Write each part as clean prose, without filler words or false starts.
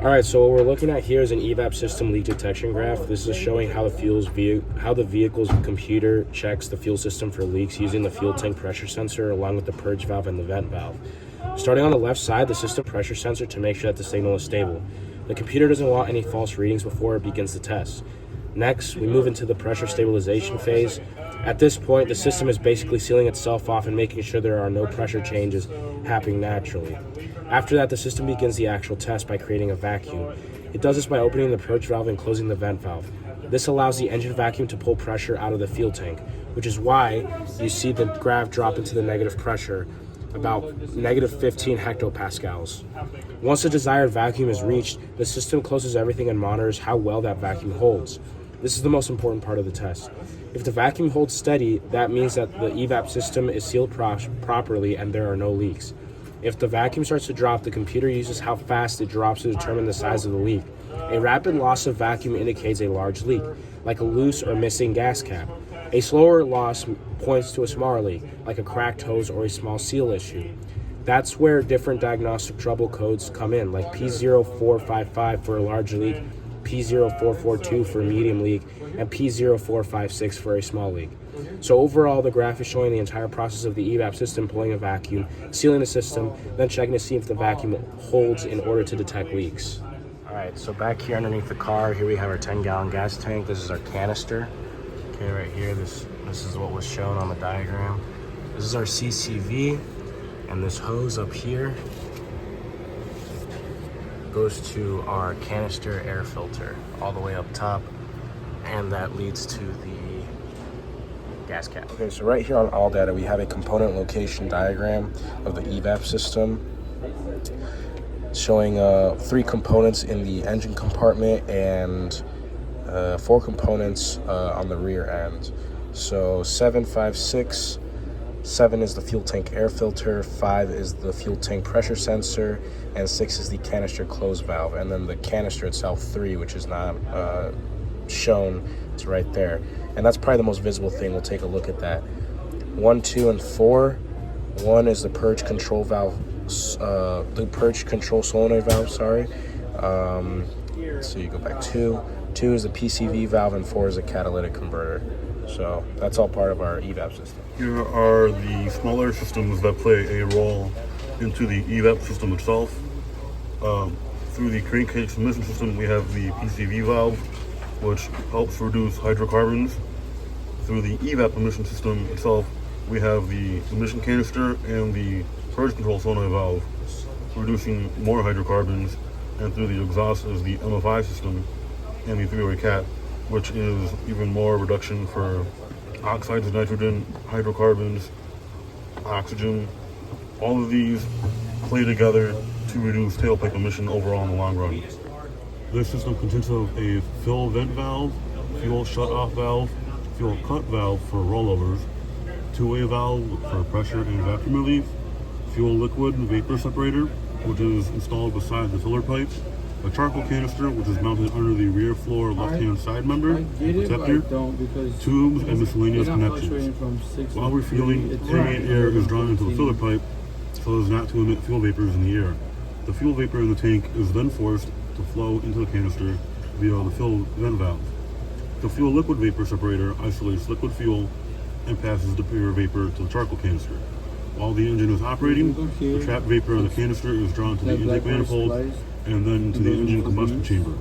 All right, so what we're looking at here is an EVAP system leak detection graph. This is showing how the vehicle's computer checks the fuel system for leaks using the fuel tank pressure sensor along with the purge valve and the vent valve. Starting on the left side, the system pressure sensor to make sure that the signal is stable. The computer doesn't want any false readings before it begins the test. Next, we move into the pressure stabilization phase. At this point, the system is basically sealing itself off and making sure there are no pressure changes happening naturally. After that, the system begins the actual test by creating a vacuum. It does this by opening the purge valve and closing the vent valve. This allows the engine vacuum to pull pressure out of the fuel tank, which is why you see the graph drop into the negative pressure, about negative 15 hectopascals. Once the desired vacuum is reached, the system closes everything and monitors how well that vacuum holds. This is the most important part of the test. If the vacuum holds steady, that means that the EVAP system is sealed properly and there are no leaks. If the vacuum starts to drop, the computer uses how fast it drops to determine the size of the leak. A rapid loss of vacuum indicates a large leak, like a loose or missing gas cap. A slower loss points to a smaller leak, like a cracked hose or a small seal issue. That's where different diagnostic trouble codes come in, like P0455 for a large leak, P0442 for a medium leak, and P0456 for a small leak. So overall, the graph is showing the entire process of the EVAP system pulling a vacuum, sealing the system, then checking to see if the vacuum holds in order to detect leaks. All right, so back here underneath the car, here we have our 10-gallon gas tank. This is our canister. Okay, right here, this is what was shown on the diagram. This is our CCV, and this hose up here goes to our canister air filter all the way up top, and that leads to the gas cap. Okay, so right here on all data, we have a component location diagram of the EVAP system showing 3 components in the engine compartment and 4 components on the rear end. So 7, 5, 6. 7 is the fuel tank air filter, 5 is the fuel tank pressure sensor, and 6 is the canister close valve. And then the canister itself, 3, which is not shown, it's right there. And that's probably the most visible thing. We'll take a look at that. 1, 2, and 4. 1 is the purge control valve, the purge control solenoid valve, sorry. So you go back 2. 2 is the PCV valve, and 4 is a catalytic converter. So that's all part of our EVAP system. Here are the smaller systems that play a role into the EVAP system itself. Through the crankcase emission system, we have the PCV valve, which helps reduce hydrocarbons. Through the EVAP emission system itself, we have the emission canister and the purge control solenoid valve, reducing more hydrocarbons. And through the exhaust is the MFI system and the three-way cat, which is even more reduction for oxides of nitrogen, hydrocarbons, oxygen. All of these play together to reduce tailpipe emission overall in the long run. This system consists of a fill vent valve, fuel shut-off valve, fuel cut valve for rollovers, two-way valve for pressure and vacuum relief, fuel liquid and vapor separator, which is installed beside the filler pipe, a charcoal canister, which is mounted under the rear floor left-hand side member, protector, tubes, and miscellaneous connections. While refueling, ambient air is drawn into the filler pipe so as not to emit fuel vapors in the air. The fuel vapor in the tank is then forced to flow into the canister via the fill vent valve. The fuel liquid vapor separator isolates liquid fuel and passes the pure vapor to the charcoal canister. While the engine is operating, the trapped vapor in the canister is drawn to the intake manifold and then to the engine combustion chamber.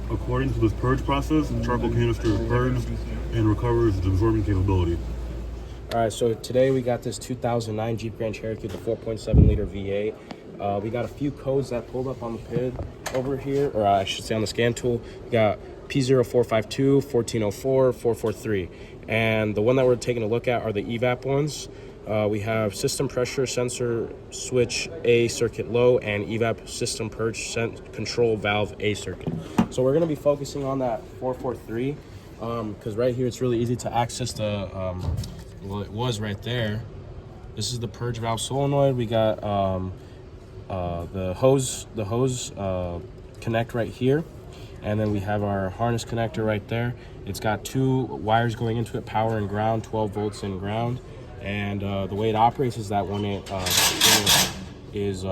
According to this purge process, the charcoal canister is purged and recovers its absorbing capability. All right, so today we got this 2009 Jeep Grand Cherokee with a 4.7 liter V8. We got a few codes that pulled up on the PID over here, or I should say on the scan tool. We got P0452, 1404, 443. And the one that we're taking a look at are the EVAP ones. We have system pressure sensor switch A circuit low and EVAP system purge control valve A circuit. So we're going to be focusing on that 443 because right here it's really easy to access the, well, it was right there. This is the purge valve solenoid. We got the hose connect right here. And then we have our harness connector right there. It's got 2 wires going into it, power and ground, 12 volts in ground. And the way it operates is that when it is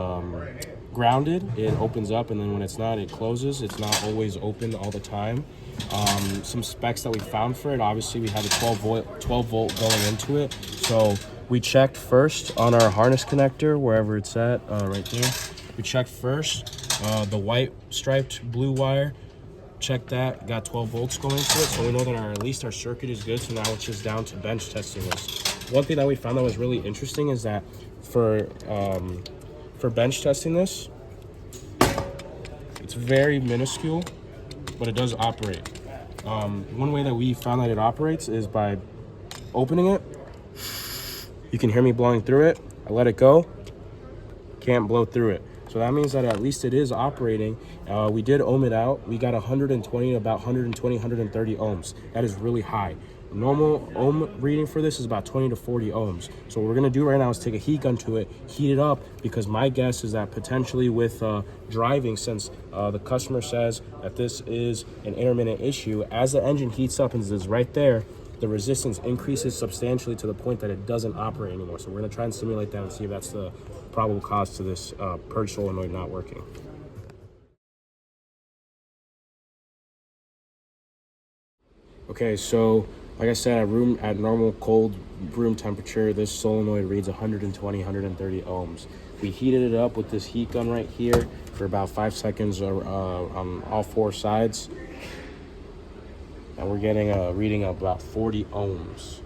grounded, it opens up, and then when it's not, it closes. It's not always open all the time. Some specs that we found for it, obviously we had a 12 volt going into it. So we checked first on our harness connector, wherever it's at, right there. We checked first the white striped blue wire. Check that, got 12 volts going to it, so we know that at least our circuit is good. So now it's just down to bench testing this. One thing that we found that was really interesting is that for bench testing this, it's very minuscule, but it does operate. One way that we found that it operates is by opening it. You can hear me blowing through it. I let it go, can't blow through it. So that means that at least it is operating. We did ohm it out. We got 120, about 120, 130 ohms. That is really high. Normal ohm reading for this is about 20 to 40 ohms. So what we're gonna do right now is take a heat gun to it, heat it up, because my guess is that potentially with driving, since the customer says that this is an intermittent issue, as the engine heats up and is right there, the resistance increases substantially to the point that it doesn't operate anymore. So we're gonna try and simulate that and see if that's the probable cause to this purge solenoid not working. Okay, so like I said, at normal cold room temperature, this solenoid reads 120, 130 ohms. We heated it up with this heat gun right here for about 5 seconds on all 4 sides. And we're getting a reading of about 40 ohms.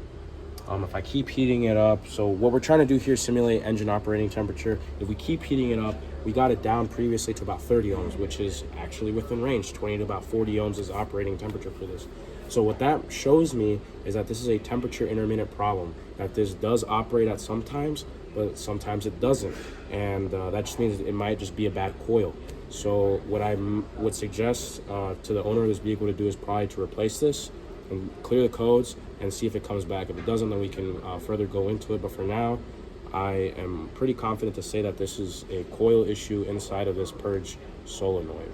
If I keep heating it up, so what we're trying to do here is simulate engine operating temperature. If we keep heating it up, we got it down previously to about 30 ohms, which is actually within range. 20 to about 40 ohms is operating temperature for this. So what that shows me is that this is a temperature intermittent problem, that this does operate at some times, but sometimes it doesn't. And that just means it might just be a bad coil. So what I would suggest to the owner of this vehicle to do is probably to replace this and clear the codes and see if it comes back. If it doesn't, then we can further go into it. But for now, I am pretty confident to say that this is a coil issue inside of this purge solenoid.